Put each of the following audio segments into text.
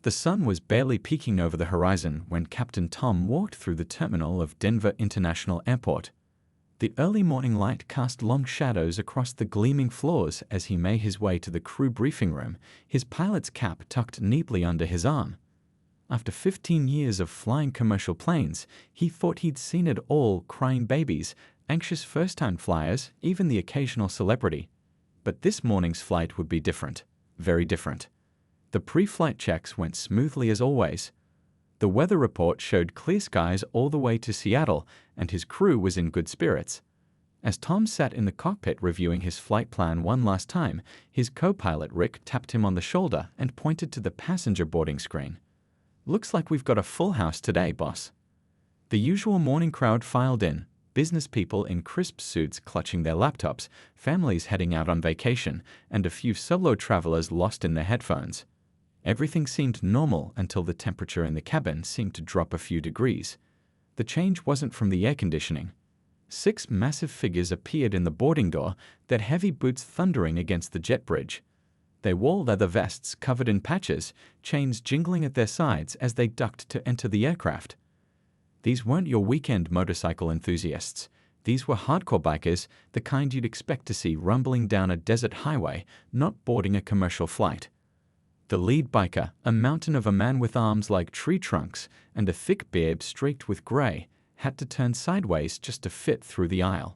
The sun was barely peeking over the horizon when Captain Tom walked through the terminal of Denver International Airport. The early morning light cast long shadows across the gleaming floors as he made his way to the crew briefing room, his pilot's cap tucked neatly under his arm. After 15 years of flying commercial planes, he thought he'd seen it all: crying babies, anxious first-time flyers, even the occasional celebrity. But this morning's flight would be different, very different. The pre-flight checks went smoothly as always. The weather report showed clear skies all the way to Seattle, and his crew was in good spirits. As Tom sat in the cockpit reviewing his flight plan one last time, his co-pilot Rick tapped him on the shoulder and pointed to the passenger boarding screen. "Looks like we've got a full house today, boss." The usual morning crowd filed in, business people in crisp suits clutching their laptops, families heading out on vacation, and a few solo travelers lost in their headphones. Everything seemed normal until the temperature in the cabin seemed to drop a few degrees. The change wasn't from the air conditioning. 6 massive figures appeared in the boarding door, their heavy boots thundering against the jet bridge. They wore leather vests covered in patches, chains jingling at their sides as they ducked to enter the aircraft. These weren't your weekend motorcycle enthusiasts. These were hardcore bikers, the kind you'd expect to see rumbling down a desert highway, not boarding a commercial flight. The lead biker, a mountain of a man with arms like tree trunks and a thick beard streaked with gray, had to turn sideways just to fit through the aisle.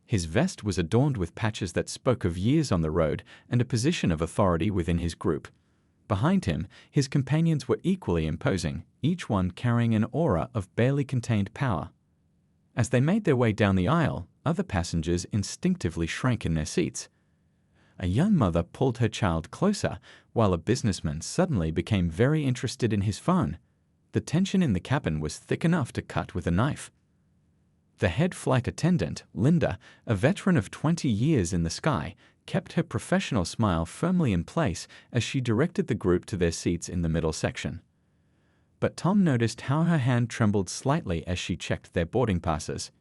His vest was adorned with patches that spoke of years on the road and a position of authority within his group. Behind him, his companions were equally imposing, each one carrying an aura of barely contained power. As they made their way down the aisle, other passengers instinctively shrank in their seats. A young mother pulled her child closer, while a businessman suddenly became very interested in his phone. The tension in the cabin was thick enough to cut with a knife. The head flight attendant, Linda, a veteran of 20 years in the sky, kept her professional smile firmly in place as she directed the group to their seats in the middle section. But Tom noticed how her hand trembled slightly as she checked their boarding passes.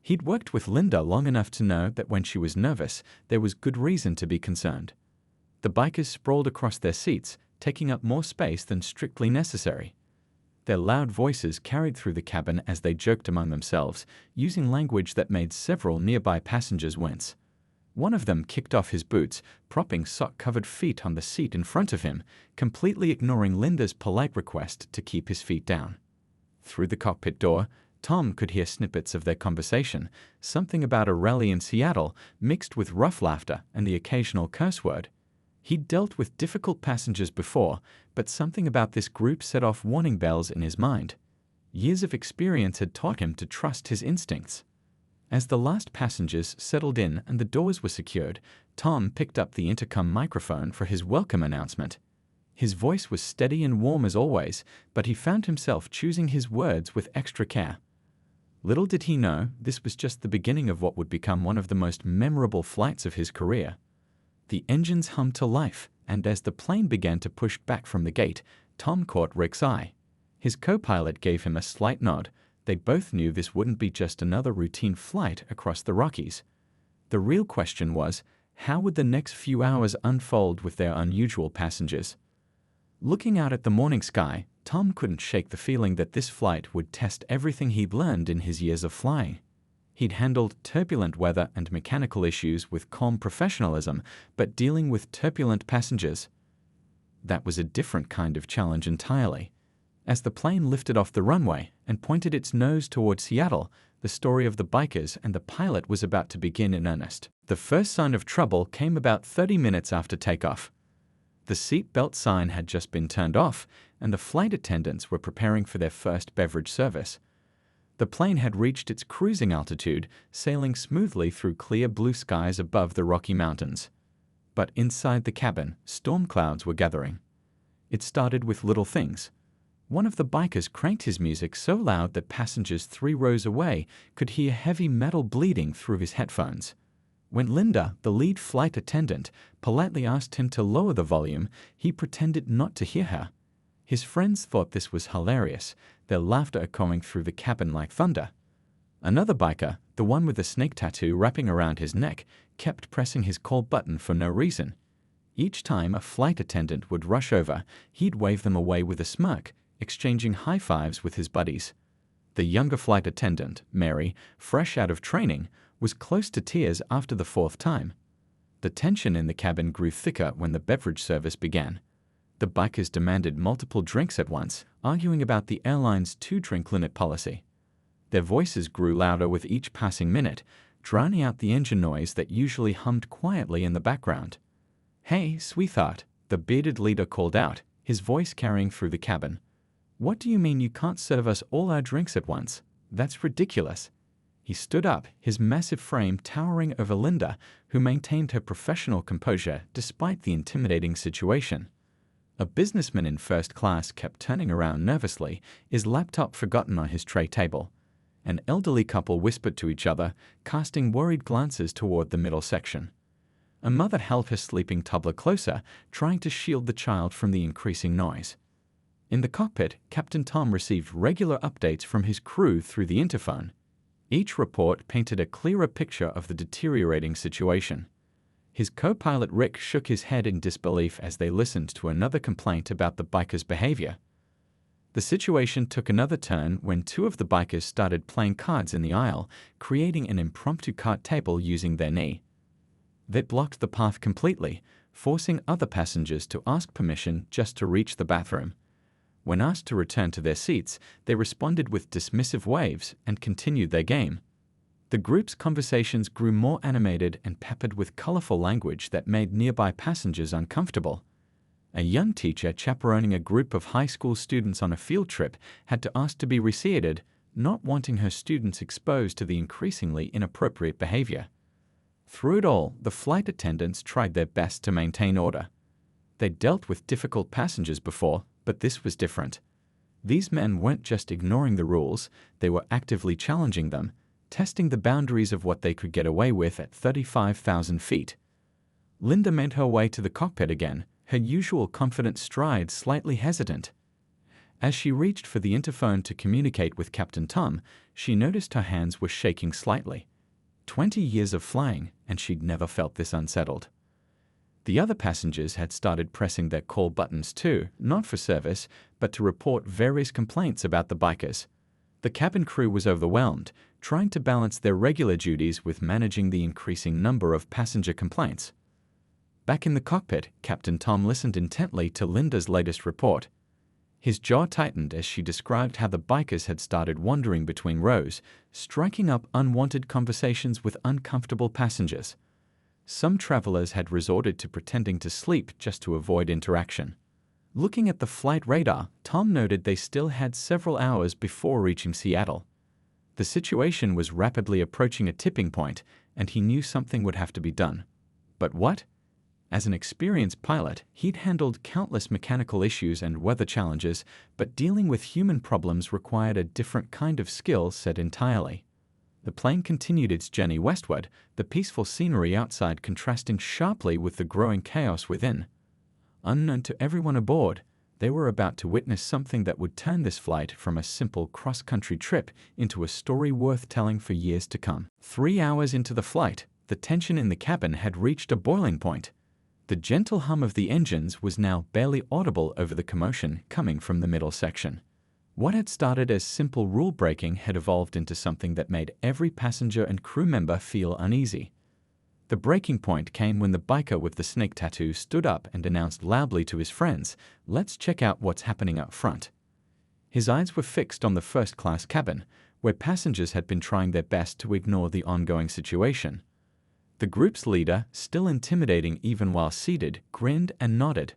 He'd worked with Linda long enough to know that when she was nervous, there was good reason to be concerned. The bikers sprawled across their seats, taking up more space than strictly necessary. Their loud voices carried through the cabin as they joked among themselves, using language that made several nearby passengers wince. One of them kicked off his boots, propping sock-covered feet on the seat in front of him, completely ignoring Linda's polite request to keep his feet down. Through the cockpit door, Tom could hear snippets of their conversation, something about a rally in Seattle mixed with rough laughter and the occasional curse word. He'd dealt with difficult passengers before, but something about this group set off warning bells in his mind. Years of experience had taught him to trust his instincts. As the last passengers settled in and the doors were secured, Tom picked up the intercom microphone for his welcome announcement. His voice was steady and warm as always, but he found himself choosing his words with extra care. Little did he know, this was just the beginning of what would become one of the most memorable flights of his career. The engines hummed to life, and as the plane began to push back from the gate, Tom caught Rick's eye. His co-pilot gave him a slight nod. They both knew this wouldn't be just another routine flight across the Rockies. The real question was, how would the next few hours unfold with their unusual passengers? Looking out at the morning sky, Tom couldn't shake the feeling that this flight would test everything he'd learned in his years of flying. He'd handled turbulent weather and mechanical issues with calm professionalism, but dealing with turbulent passengers, that was a different kind of challenge entirely. As the plane lifted off the runway and pointed its nose toward Seattle, the story of the bikers and the pilot was about to begin in earnest. The first sign of trouble came about 30 minutes after takeoff. The seat belt sign had just been turned off, and the flight attendants were preparing for their first beverage service. The plane had reached its cruising altitude, sailing smoothly through clear blue skies above the Rocky Mountains. But inside the cabin, storm clouds were gathering. It started with little things. One of the bikers cranked his music so loud that passengers 3 rows away could hear heavy metal bleeding through his headphones. When Linda, the lead flight attendant, politely asked him to lower the volume, he pretended not to hear her. His friends thought this was hilarious, their laughter echoing through the cabin like thunder. Another biker, the one with the snake tattoo wrapping around his neck, kept pressing his call button for no reason. Each time a flight attendant would rush over, he'd wave them away with a smirk, exchanging high fives with his buddies. The younger flight attendant, Mary, fresh out of training, was close to tears after the fourth time. The tension in the cabin grew thicker when the beverage service began. The bikers demanded multiple drinks at once, arguing about the airline's two-drink limit policy. Their voices grew louder with each passing minute, drowning out the engine noise that usually hummed quietly in the background. "Hey, sweetheart," the bearded leader called out, his voice carrying through the cabin. "What do you mean you can't serve us all our drinks at once? That's ridiculous." He stood up, his massive frame towering over Linda, who maintained her professional composure despite the intimidating situation. A businessman in first class kept turning around nervously, his laptop forgotten on his tray table. An elderly couple whispered to each other, casting worried glances toward the middle section. A mother held her sleeping toddler closer, trying to shield the child from the increasing noise. In the cockpit, Captain Tom received regular updates from his crew through the interphone. Each report painted a clearer picture of the deteriorating situation. His co-pilot Rick shook his head in disbelief as they listened to another complaint about the bikers' behavior. The situation took another turn when two of the bikers started playing cards in the aisle, creating an impromptu card table using their knee. They blocked the path completely, forcing other passengers to ask permission just to reach the bathroom. When asked to return to their seats, they responded with dismissive waves and continued their game. The group's conversations grew more animated and peppered with colorful language that made nearby passengers uncomfortable. A young teacher chaperoning a group of high school students on a field trip had to ask to be reseated, not wanting her students exposed to the increasingly inappropriate behavior. Through it all, the flight attendants tried their best to maintain order. They'd dealt with difficult passengers before, but this was different. These men weren't just ignoring the rules, they were actively challenging them, testing the boundaries of what they could get away with at 35,000 feet. Linda made her way to the cockpit again, her usual confident stride slightly hesitant. As she reached for the interphone to communicate with Captain Tom, she noticed her hands were shaking slightly. 20 years of flying, and she'd never felt this unsettled. The other passengers had started pressing their call buttons too, not for service, but to report various complaints about the bikers. The cabin crew was overwhelmed, trying to balance their regular duties with managing the increasing number of passenger complaints. Back in the cockpit, Captain Tom listened intently to Linda's latest report. His jaw tightened as she described how the bikers had started wandering between rows, striking up unwanted conversations with uncomfortable passengers. Some travelers had resorted to pretending to sleep just to avoid interaction. Looking at the flight radar, Tom noted they still had several hours before reaching Seattle. The situation was rapidly approaching a tipping point, and he knew something would have to be done. But what? As an experienced pilot, he'd handled countless mechanical issues and weather challenges, but dealing with human problems required a different kind of skill set entirely. The plane continued its journey westward, the peaceful scenery outside contrasting sharply with the growing chaos within. Unknown to everyone aboard, they were about to witness something that would turn this flight from a simple cross-country trip into a story worth telling for years to come. 3 hours into the flight, the tension in the cabin had reached a boiling point. The gentle hum of the engines was now barely audible over the commotion coming from the middle section. What had started as simple rule-breaking had evolved into something that made every passenger and crew member feel uneasy. The breaking point came when the biker with the snake tattoo stood up and announced loudly to his friends, "Let's check out what's happening up front." His eyes were fixed on the first-class cabin, where passengers had been trying their best to ignore the ongoing situation. The group's leader, still intimidating even while seated, grinned and nodded.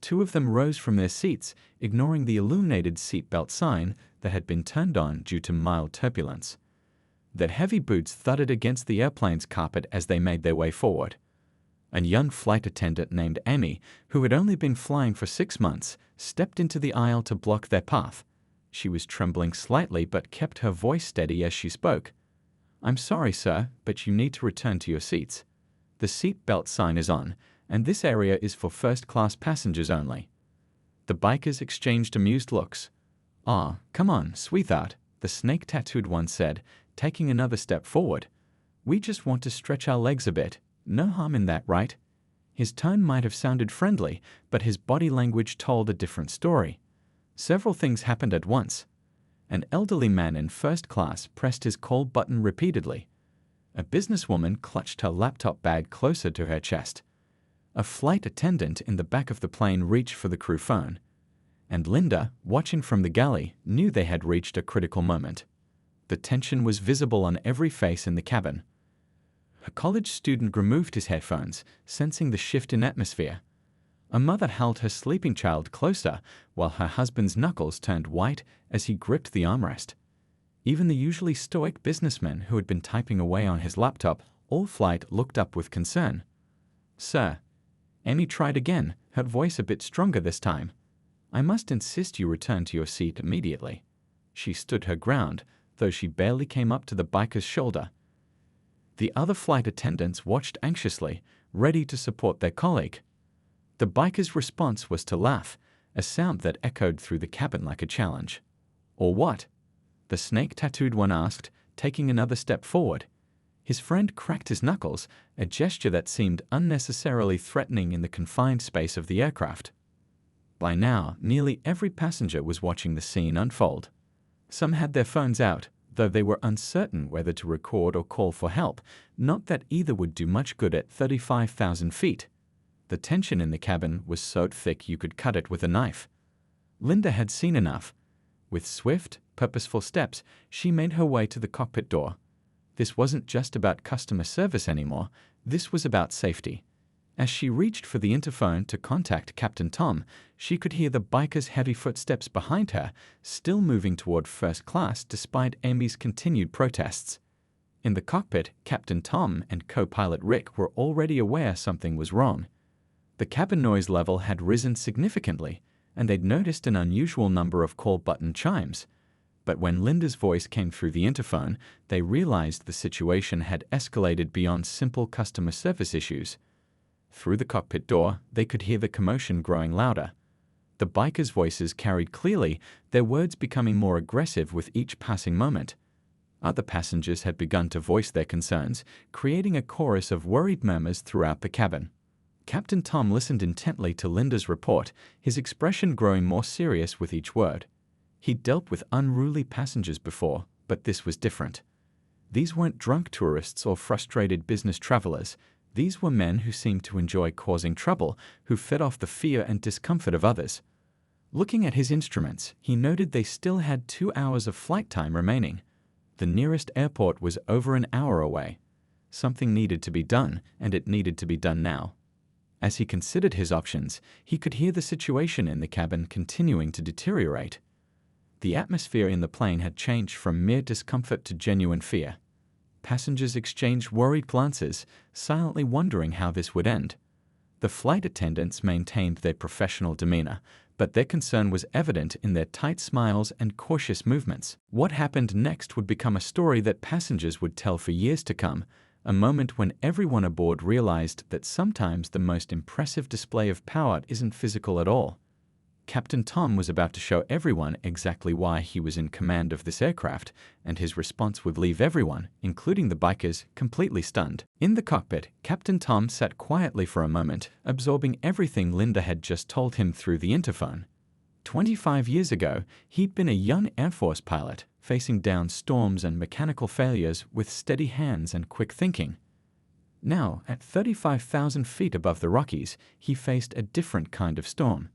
Two of them rose from their seats, ignoring the illuminated seatbelt sign that had been turned on due to mild turbulence. Their heavy boots thudded against the airplane's carpet as they made their way forward. A young flight attendant named Amy, who had only been flying for 6 months, stepped into the aisle to block their path. She was trembling slightly but kept her voice steady as she spoke. "I'm sorry, sir, but you need to return to your seats. The seatbelt sign is on, and this area is for first-class passengers only." The bikers exchanged amused looks. "Aw, come on, sweetheart," the snake-tattooed one said, taking another step forward. "We just want to stretch our legs a bit. No harm in that, right?" His tone might have sounded friendly, but his body language told a different story. Several things happened at once. An elderly man in first class pressed his call button repeatedly. A businesswoman clutched her laptop bag closer to her chest. A flight attendant in the back of the plane reached for the crew phone. And Linda, watching from the galley, knew they had reached a critical moment. The tension was visible on every face in the cabin. A college student removed his headphones, sensing the shift in atmosphere. A mother held her sleeping child closer, while her husband's knuckles turned white as he gripped the armrest. Even the usually stoic businessman who had been typing away on his laptop all flight looked up with concern. "Sir," Amy tried again, her voice a bit stronger this time. "I must insist you return to your seat immediately." She stood her ground, though she barely came up to the biker's shoulder. The other flight attendants watched anxiously, ready to support their colleague. The biker's response was to laugh, a sound that echoed through the cabin like a challenge. "Or what?" the snake-tattooed one asked, taking another step forward. His friend cracked his knuckles, a gesture that seemed unnecessarily threatening in the confined space of the aircraft. By now, nearly every passenger was watching the scene unfold. Some had their phones out, though they were uncertain whether to record or call for help, not that either would do much good at 35,000 feet. The tension in the cabin was so thick you could cut it with a knife. Linda had seen enough. With swift, purposeful steps, she made her way to the cockpit door. This wasn't just about customer service anymore, this was about safety. As she reached for the interphone to contact Captain Tom, she could hear the biker's heavy footsteps behind her, still moving toward first class despite Amy's continued protests. In the cockpit, Captain Tom and co-pilot Rick were already aware something was wrong. The cabin noise level had risen significantly, and they'd noticed an unusual number of call button chimes. But when Linda's voice came through the interphone, they realized the situation had escalated beyond simple customer service issues. Through the cockpit door, they could hear the commotion growing louder. The bikers' voices carried clearly, their words becoming more aggressive with each passing moment. Other passengers had begun to voice their concerns, creating a chorus of worried murmurs throughout the cabin. Captain Tom listened intently to Linda's report, his expression growing more serious with each word. He'd dealt with unruly passengers before, but this was different. These weren't drunk tourists or frustrated business travelers. These were men who seemed to enjoy causing trouble, who fed off the fear and discomfort of others. Looking at his instruments, he noted they still had 2 hours of flight time remaining. The nearest airport was over an hour away. Something needed to be done, and it needed to be done now. As he considered his options, he could hear the situation in the cabin continuing to deteriorate. The atmosphere in the plane had changed from mere discomfort to genuine fear. Passengers exchanged worried glances, silently wondering how this would end. The flight attendants maintained their professional demeanor, but their concern was evident in their tight smiles and cautious movements. What happened next would become a story that passengers would tell for years to come, a moment when everyone aboard realized that sometimes the most impressive display of power isn't physical at all. Captain Tom was about to show everyone exactly why he was in command of this aircraft, and his response would leave everyone, including the bikers, completely stunned. In the cockpit, Captain Tom sat quietly for a moment, absorbing everything Linda had just told him through the interphone. 25 years ago, he'd been a young Air Force pilot, facing down storms and mechanical failures with steady hands and quick thinking. Now, at 35,000 feet above the Rockies, he faced a different kind of storm.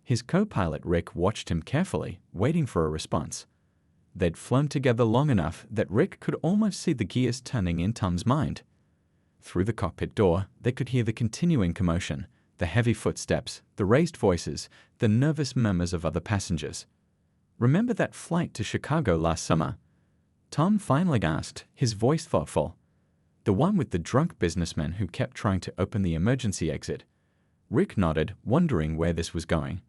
His co-pilot Rick watched him carefully, waiting for a response. They'd flown together long enough that Rick could almost see the gears turning in Tom's mind. Through the cockpit door, they could hear the continuing commotion, the heavy footsteps, the raised voices, the nervous murmurs of other passengers. "Remember that flight to Chicago last summer?" Tom finally asked, his voice thoughtful. "The one with the drunk businessman who kept trying to open the emergency exit?" Rick nodded, wondering where this was going.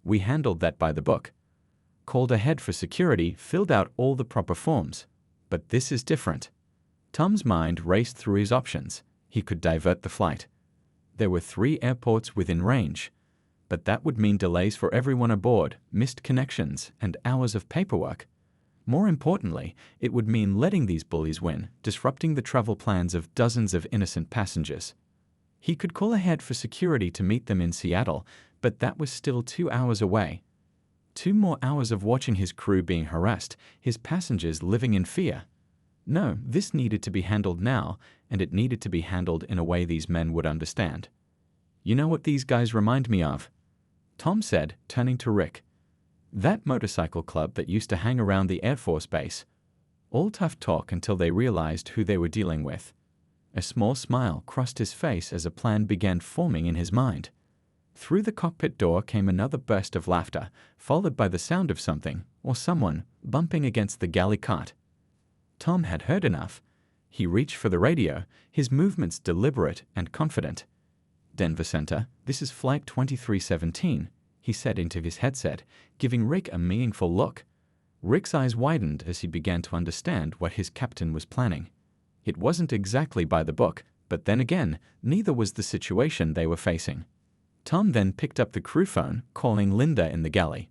"We handled that by the book. Called ahead for security, filled out all the proper forms. But this is different." Tom's mind raced through his options. He could divert the flight. There were 3 airports within range, but that would mean delays for everyone aboard, missed connections, and hours of paperwork. More importantly, it would mean letting these bullies win, disrupting the travel plans of dozens of innocent passengers. He could call ahead for security to meet them in Seattle, but that was still 2 hours away. 2 more hours of watching his crew being harassed, his passengers living in fear. No, this needed to be handled now, and it needed to be handled in a way these men would understand. "You know what these guys remind me of?" Tom said, turning to Rick. "That motorcycle club that used to hang around the Air Force Base. All tough talk until they realized who they were dealing with." A small smile crossed his face as a plan began forming in his mind. Through the cockpit door came another burst of laughter, followed by the sound of something, or someone, bumping against the galley cot. Tom had heard enough. He reached for the radio, his movements deliberate and confident. "Denver Center, this is Flight 2317, he said into his headset, giving Rick a meaningful look. Rick's eyes widened as he began to understand what his captain was planning. It wasn't exactly by the book, but then again, neither was the situation they were facing. Tom then picked up the crew phone, calling Linda in the galley.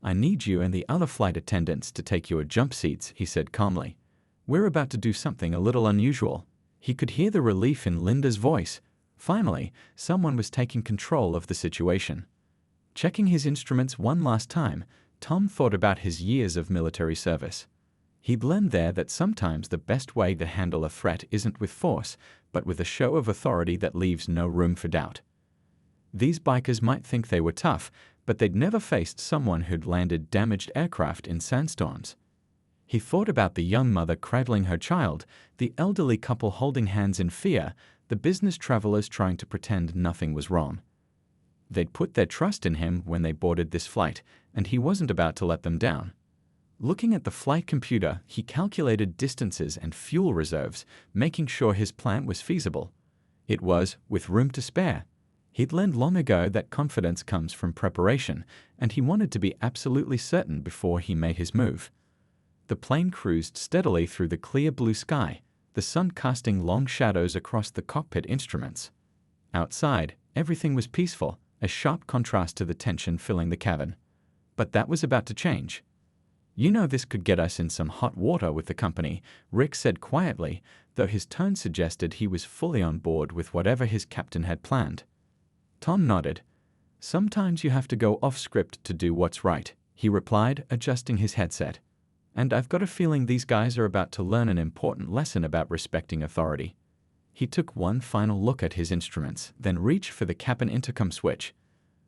"I need you and the other flight attendants to take your jump seats," he said calmly. "We're about to do something a little unusual." He could hear the relief in Linda's voice. Finally, someone was taking control of the situation. Checking his instruments one last time, Tom thought about his years of military service. He'd learned there that sometimes the best way to handle a threat isn't with force, but with a show of authority that leaves no room for doubt. These bikers might think they were tough, but they'd never faced someone who'd landed damaged aircraft in sandstorms. He thought about the young mother cradling her child, the elderly couple holding hands in fear, the business travelers trying to pretend nothing was wrong. They'd put their trust in him when they boarded this flight, and he wasn't about to let them down. Looking at the flight computer, he calculated distances and fuel reserves, making sure his plan was feasible. It was, with room to spare. He'd learned long ago that confidence comes from preparation, and he wanted to be absolutely certain before he made his move. The plane cruised steadily through the clear blue sky, the sun casting long shadows across the cockpit instruments. Outside, everything was peaceful, a sharp contrast to the tension filling the cabin. But that was about to change. "You know this could get us in some hot water with the company," Rick said quietly, though his tone suggested he was fully on board with whatever his captain had planned. Tom nodded. "Sometimes you have to go off script to do what's right," he replied, adjusting his headset. "And I've got a feeling these guys are about to learn an important lesson about respecting authority." He took one final look at his instruments, then reached for the cabin intercom switch.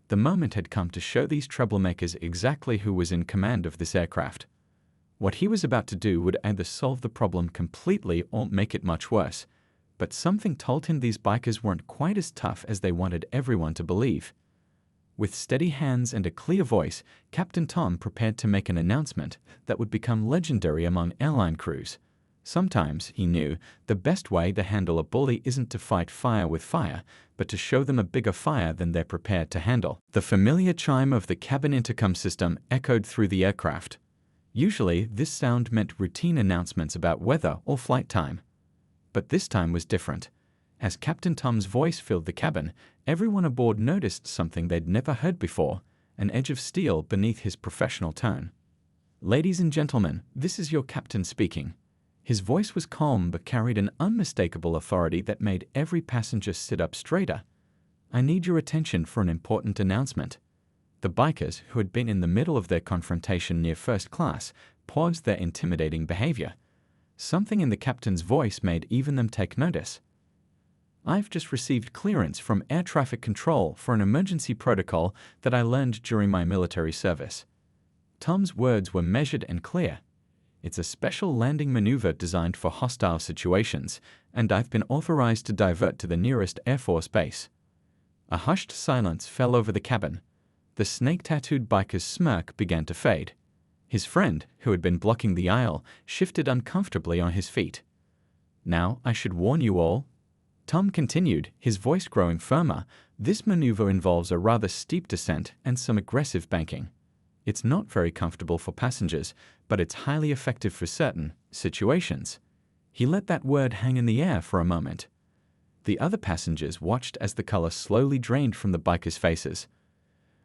The moment had come to show these troublemakers exactly who was in command of this aircraft. What he was about to do would either solve the problem completely or make it much worse. But something told him these bikers weren't quite as tough as they wanted everyone to believe. With steady hands and a clear voice, Captain Tom prepared to make an announcement that would become legendary among airline crews. Sometimes, he knew, the best way to handle a bully isn't to fight fire with fire, but to show them a bigger fire than they're prepared to handle. The familiar chime of the cabin intercom system echoed through the aircraft. Usually, this sound meant routine announcements about weather or flight time. But this time was different. As Captain Tom's voice filled the cabin, everyone aboard noticed something they'd never heard before, an edge of steel beneath his professional tone. "Ladies and gentlemen, this is your captain speaking." His voice was calm but carried an unmistakable authority that made every passenger sit up straighter. "I need your attention for an important announcement." The bikers, who had been in the middle of their confrontation near first class, paused their intimidating behavior. Something in the captain's voice made even them take notice. "I've just received clearance from air traffic control for an emergency protocol that I learned during my military service." Tom's words were measured and clear. "It's a special landing maneuver designed for hostile situations, and I've been authorized to divert to the nearest Air Force base." A hushed silence fell over the cabin. The snake-tattooed biker's smirk began to fade. His friend, who had been blocking the aisle, shifted uncomfortably on his feet. "Now, I should warn you all," Tom continued, his voice growing firmer, "this maneuver involves a rather steep descent and some aggressive banking. It's not very comfortable for passengers, but it's highly effective for certain situations." He let that word hang in the air for a moment. The other passengers watched as the color slowly drained from the bikers' faces.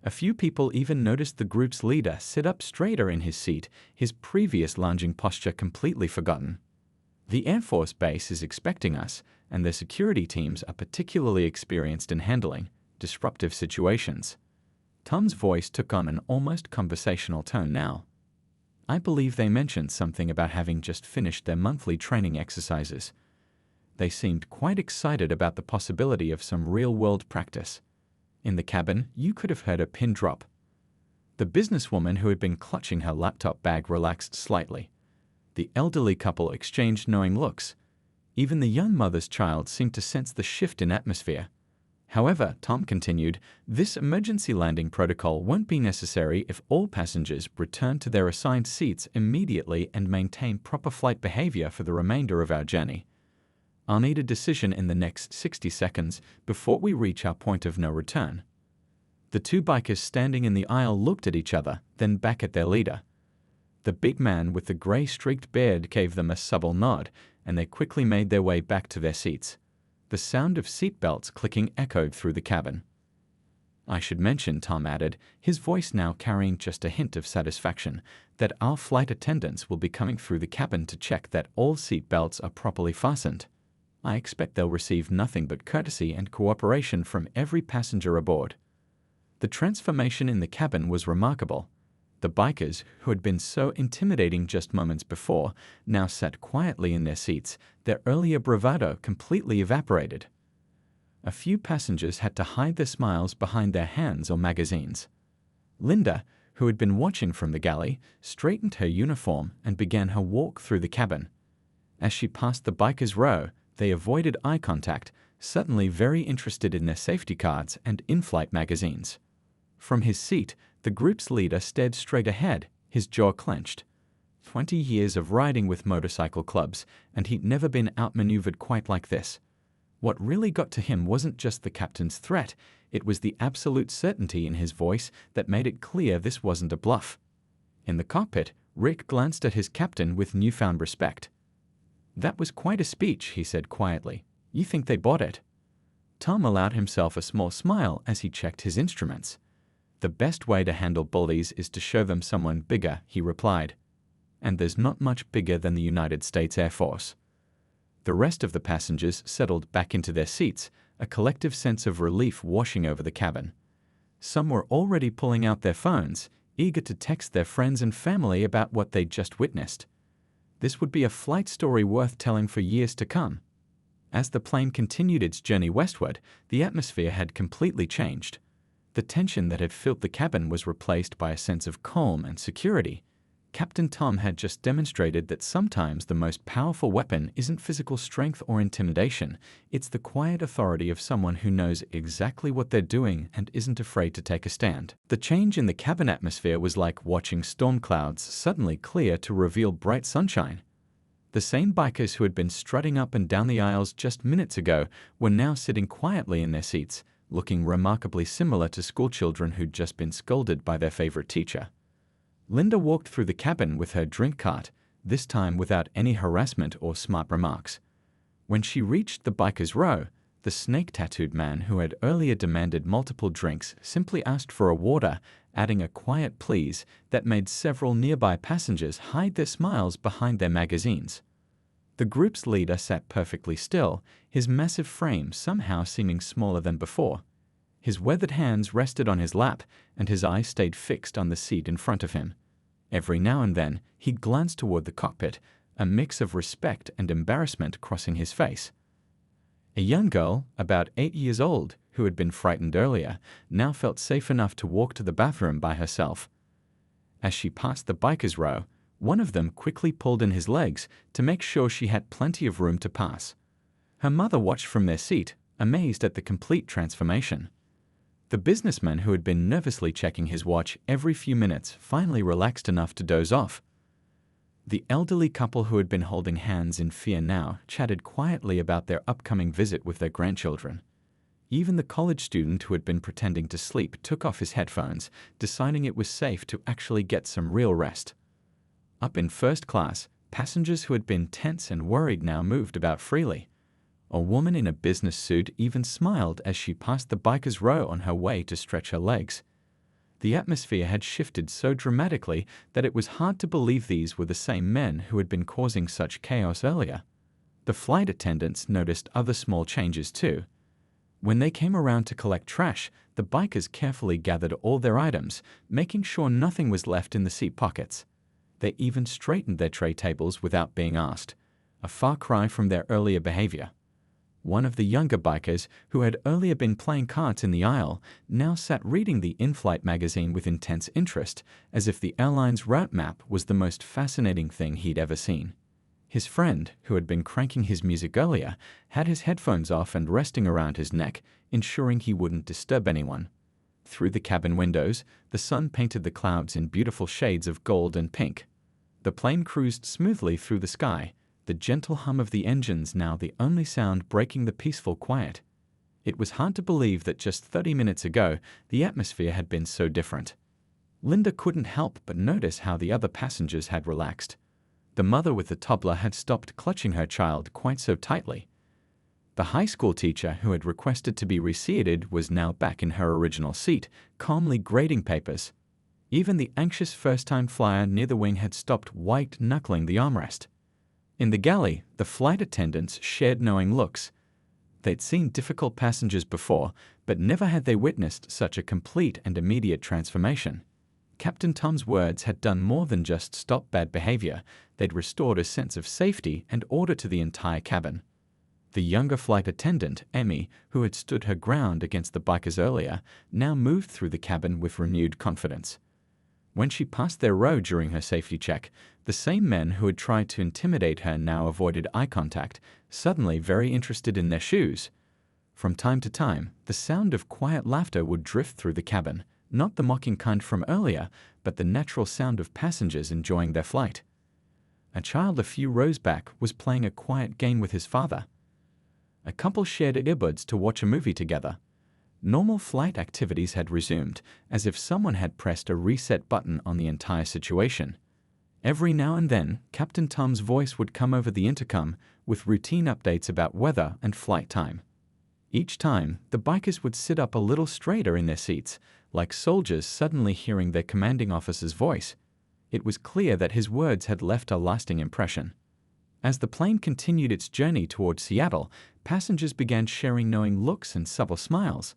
A few people even noticed the group's leader sit up straighter in his seat, his previous lounging posture completely forgotten. "The Air Force Base is expecting us," and their security teams are particularly experienced in handling disruptive situations. Tom's voice took on an almost conversational tone now. I believe they mentioned something about having just finished their monthly training exercises. They seemed quite excited about the possibility of some real-world practice. In the cabin, you could have heard a pin drop. The businesswoman who had been clutching her laptop bag relaxed slightly. The elderly couple exchanged knowing looks. Even the young mother's child seemed to sense the shift in atmosphere. However, Tom continued, this emergency landing protocol won't be necessary if all passengers return to their assigned seats immediately and maintain proper flight behavior for the remainder of our journey. I'll need a decision in the next 60 seconds before we reach our point of no return. The two bikers standing in the aisle looked at each other, then back at their leader. The big man with the gray-streaked beard gave them a subtle nod, and they quickly made their way back to their seats. The sound of seatbelts clicking echoed through the cabin. I should mention, Tom added, his voice now carrying just a hint of satisfaction, that our flight attendants will be coming through the cabin to check that all seatbelts are properly fastened. I expect they'll receive nothing but courtesy and cooperation from every passenger aboard. The transformation in the cabin was remarkable. The bikers, who had been so intimidating just moments before, now sat quietly in their seats, their earlier bravado completely evaporated. A few passengers had to hide their smiles behind their hands or magazines. Linda, who had been watching from the galley, straightened her uniform and began her walk through the cabin. As she passed the bikers' row, they avoided eye contact, suddenly very interested in their safety cards and in-flight magazines. From his seat, the group's leader stared straight ahead, his jaw clenched. 20 years of riding with motorcycle clubs, and he'd never been outmaneuvered quite like this. What really got to him wasn't just the captain's threat, it was the absolute certainty in his voice that made it clear this wasn't a bluff. In the cockpit, Rick glanced at his captain with newfound respect. That was quite a speech, he said quietly. You think they bought it? Tom allowed himself a small smile as he checked his instruments. The best way to handle bullies is to show them someone bigger, he replied. And there's not much bigger than the United States Air Force. The rest of the passengers settled back into their seats, a collective sense of relief washing over the cabin. Some were already pulling out their phones, eager to text their friends and family about what they'd just witnessed. This would be a flight story worth telling for years to come. As the plane continued its journey westward, the atmosphere had completely changed. The tension that had filled the cabin was replaced by a sense of calm and security. Captain Tom had just demonstrated that sometimes the most powerful weapon isn't physical strength or intimidation, it's the quiet authority of someone who knows exactly what they're doing and isn't afraid to take a stand. The change in the cabin atmosphere was like watching storm clouds suddenly clear to reveal bright sunshine. The same bikers who had been strutting up and down the aisles just minutes ago were now sitting quietly in their seats, looking remarkably similar to schoolchildren who'd just been scolded by their favorite teacher. Linda walked through the cabin with her drink cart, this time without any harassment or smart remarks. When she reached the biker's row, the snake-tattooed man who had earlier demanded multiple drinks simply asked for a water, adding a quiet please that made several nearby passengers hide their smiles behind their magazines. The group's leader sat perfectly still, his massive frame somehow seeming smaller than before. His weathered hands rested on his lap, and his eyes stayed fixed on the seat in front of him. Every now and then, he glanced toward the cockpit, a mix of respect and embarrassment crossing his face. A young girl, about 8 years old, who had been frightened earlier, now felt safe enough to walk to the bathroom by herself. As she passed the biker's row, one of them quickly pulled in his legs to make sure she had plenty of room to pass. Her mother watched from their seat, amazed at the complete transformation. The businessman who had been nervously checking his watch every few minutes finally relaxed enough to doze off. The elderly couple who had been holding hands in fear now chatted quietly about their upcoming visit with their grandchildren. Even the college student who had been pretending to sleep took off his headphones, deciding it was safe to actually get some real rest. Up in first class, passengers who had been tense and worried now moved about freely. A woman in a business suit even smiled as she passed the biker's row on her way to stretch her legs. The atmosphere had shifted so dramatically that it was hard to believe these were the same men who had been causing such chaos earlier. The flight attendants noticed other small changes too. When they came around to collect trash, the bikers carefully gathered all their items, making sure nothing was left in the seat pockets. They even straightened their tray tables without being asked, a far cry from their earlier behavior. One of the younger bikers, who had earlier been playing cards in the aisle, now sat reading the in-flight magazine with intense interest, as if the airline's route map was the most fascinating thing he'd ever seen. His friend, who had been cranking his music earlier, had his headphones off and resting around his neck, ensuring he wouldn't disturb anyone. Through the cabin windows, the sun painted the clouds in beautiful shades of gold and pink. The plane cruised smoothly through the sky, the gentle hum of the engines now the only sound breaking the peaceful quiet. It was hard to believe that just 30 minutes ago, the atmosphere had been so different. Linda couldn't help but notice how the other passengers had relaxed. The mother with the toddler had stopped clutching her child quite so tightly. The high school teacher who had requested to be reseated was now back in her original seat, calmly grading papers. Even the anxious first-time flyer near the wing had stopped white-knuckling the armrest. In the galley, the flight attendants shared knowing looks. They'd seen difficult passengers before, but never had they witnessed such a complete and immediate transformation. Captain Tom's words had done more than just stop bad behavior. They'd restored a sense of safety and order to the entire cabin. The younger flight attendant, Emmy, who had stood her ground against the bikers earlier, now moved through the cabin with renewed confidence. When she passed their row during her safety check, the same men who had tried to intimidate her now avoided eye contact, suddenly very interested in their shoes. From time to time, the sound of quiet laughter would drift through the cabin, not the mocking kind from earlier, but the natural sound of passengers enjoying their flight. A child a few rows back was playing a quiet game with his father. A couple shared earbuds to watch a movie together. Normal flight activities had resumed, as if someone had pressed a reset button on the entire situation. Every now and then, Captain Tom's voice would come over the intercom with routine updates about weather and flight time. Each time, the bikers would sit up a little straighter in their seats, like soldiers suddenly hearing their commanding officer's voice. It was clear that his words had left a lasting impression. As the plane continued its journey towards Seattle, passengers began sharing knowing looks and subtle smiles.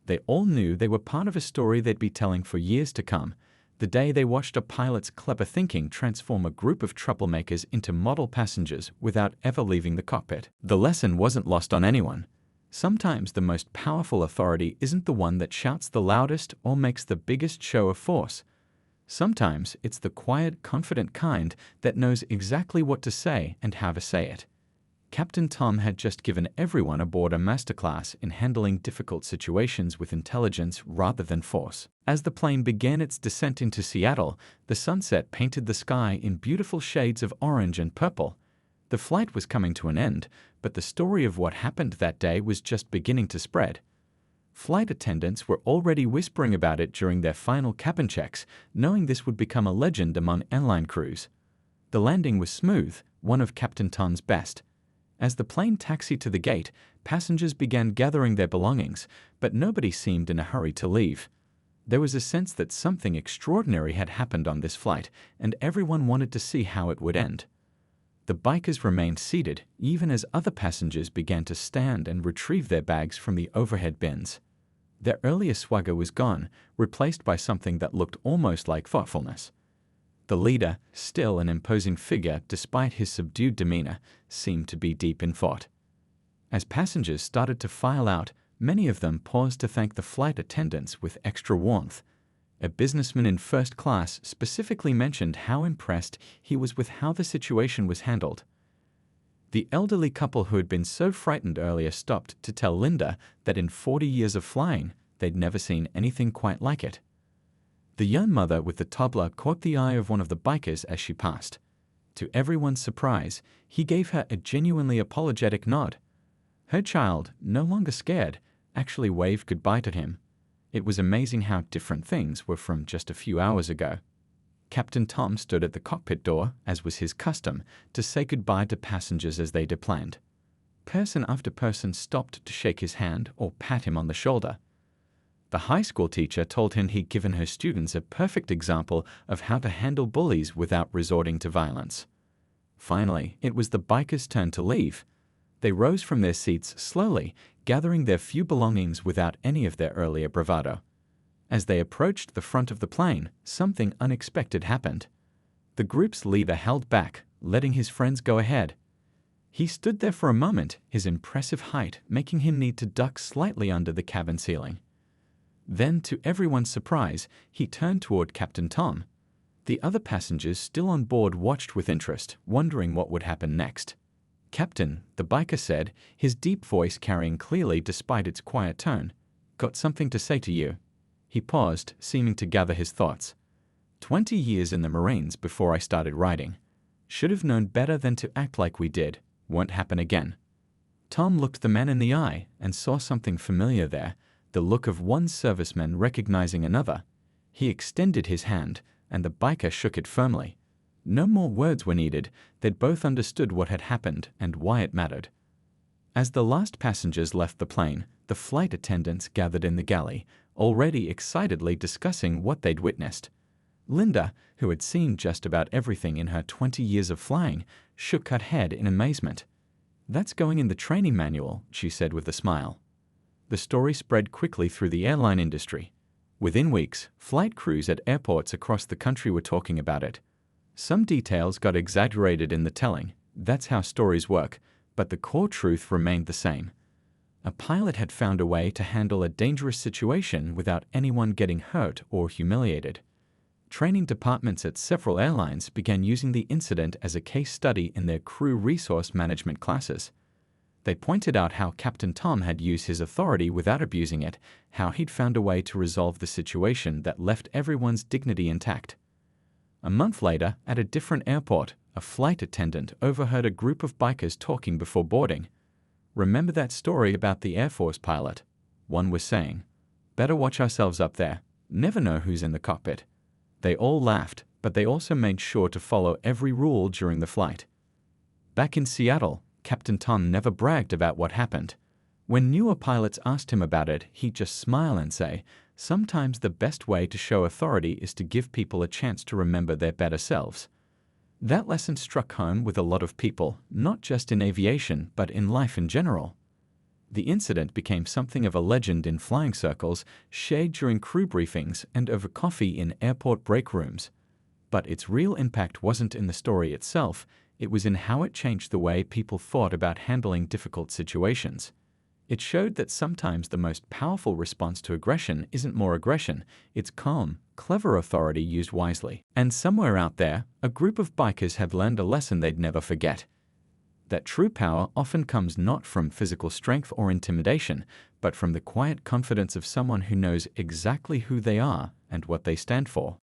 They all knew they were part of a story they'd be telling for years to come, the day they watched a pilot's clever thinking transform a group of troublemakers into model passengers without ever leaving the cockpit. The lesson wasn't lost on anyone. Sometimes the most powerful authority isn't the one that shouts the loudest or makes the biggest show of force. Sometimes it's the quiet, confident kind that knows exactly what to say and how to say it. Captain Tom had just given everyone aboard a masterclass in handling difficult situations with intelligence rather than force. As the plane began its descent into Seattle, the sunset painted the sky in beautiful shades of orange and purple. The flight was coming to an end, but the story of what happened that day was just beginning to spread. Flight attendants were already whispering about it during their final cabin checks, knowing this would become a legend among airline crews. The landing was smooth, one of Captain Tom's best. As the plane taxied to the gate, passengers began gathering their belongings, but nobody seemed in a hurry to leave. There was a sense that something extraordinary had happened on this flight, and everyone wanted to see how it would end. The bikers remained seated, even as other passengers began to stand and retrieve their bags from the overhead bins. Their earlier swagger was gone, replaced by something that looked almost like thoughtfulness. The leader, still an imposing figure despite his subdued demeanor, seemed to be deep in thought. As passengers started to file out, many of them paused to thank the flight attendants with extra warmth. A businessman in first class specifically mentioned how impressed he was with how the situation was handled. The elderly couple who had been so frightened earlier stopped to tell Linda that in 40 years of flying, they'd never seen anything quite like it. The young mother with the toddler caught the eye of one of the bikers as she passed. To everyone's surprise, he gave her a genuinely apologetic nod. Her child, no longer scared, actually waved goodbye to him. It was amazing how different things were from just a few hours ago. Captain Tom stood at the cockpit door, as was his custom, to say goodbye to passengers as they deplaned. Person after person stopped to shake his hand or pat him on the shoulder. The high school teacher told him he'd given her students a perfect example of how to handle bullies without resorting to violence. Finally, it was the bikers' turn to leave. They rose from their seats slowly, gathering their few belongings without any of their earlier bravado. As they approached the front of the plane, something unexpected happened. The group's leader held back, letting his friends go ahead. He stood there for a moment, his impressive height making him need to duck slightly under the cabin ceiling. Then, to everyone's surprise, he turned toward Captain Tom. The other passengers still on board watched with interest, wondering what would happen next. "Captain," the biker said, his deep voice carrying clearly despite its quiet tone, "got something to say to you." He paused, seeming to gather his thoughts. 20 years in the Marines before I started writing. Should have known better than to act like we did. Won't happen again. Tom looked the man in the eye and saw something familiar there, the look of one serviceman recognizing another. He extended his hand, and the biker shook it firmly. No more words were needed. They'd both understood what had happened and why it mattered. As the last passengers left the plane, the flight attendants gathered in the galley, already excitedly discussing what they'd witnessed. Linda, who had seen just about everything in her 20 years of flying, shook her head in amazement. "That's going in the training manual," she said with a smile. The story spread quickly through the airline industry. Within weeks, flight crews at airports across the country were talking about it. Some details got exaggerated in the telling. That's how stories work, but the core truth remained the same. A pilot had found a way to handle a dangerous situation without anyone getting hurt or humiliated. Training departments at several airlines began using the incident as a case study in their crew resource management classes. They pointed out how Captain Tom had used his authority without abusing it, how he'd found a way to resolve the situation that left everyone's dignity intact. A month later, at a different airport, a flight attendant overheard a group of bikers talking before boarding. "Remember that story about the Air Force pilot?" one was saying. "Better watch ourselves up there. Never know who's in the cockpit." They all laughed, but they also made sure to follow every rule during the flight. Back in Seattle, Captain Tom never bragged about what happened. When newer pilots asked him about it, he'd just smile and say, "Sometimes the best way to show authority is to give people a chance to remember their better selves." That lesson struck home with a lot of people, not just in aviation, but in life in general. The incident became something of a legend in flying circles, shared during crew briefings and over coffee in airport break rooms. But its real impact wasn't in the story itself, it was in how it changed the way people thought about handling difficult situations. It showed that sometimes the most powerful response to aggression isn't more aggression, it's calm, clever authority used wisely. And somewhere out there, a group of bikers had learned a lesson they'd never forget. That true power often comes not from physical strength or intimidation, but from the quiet confidence of someone who knows exactly who they are and what they stand for.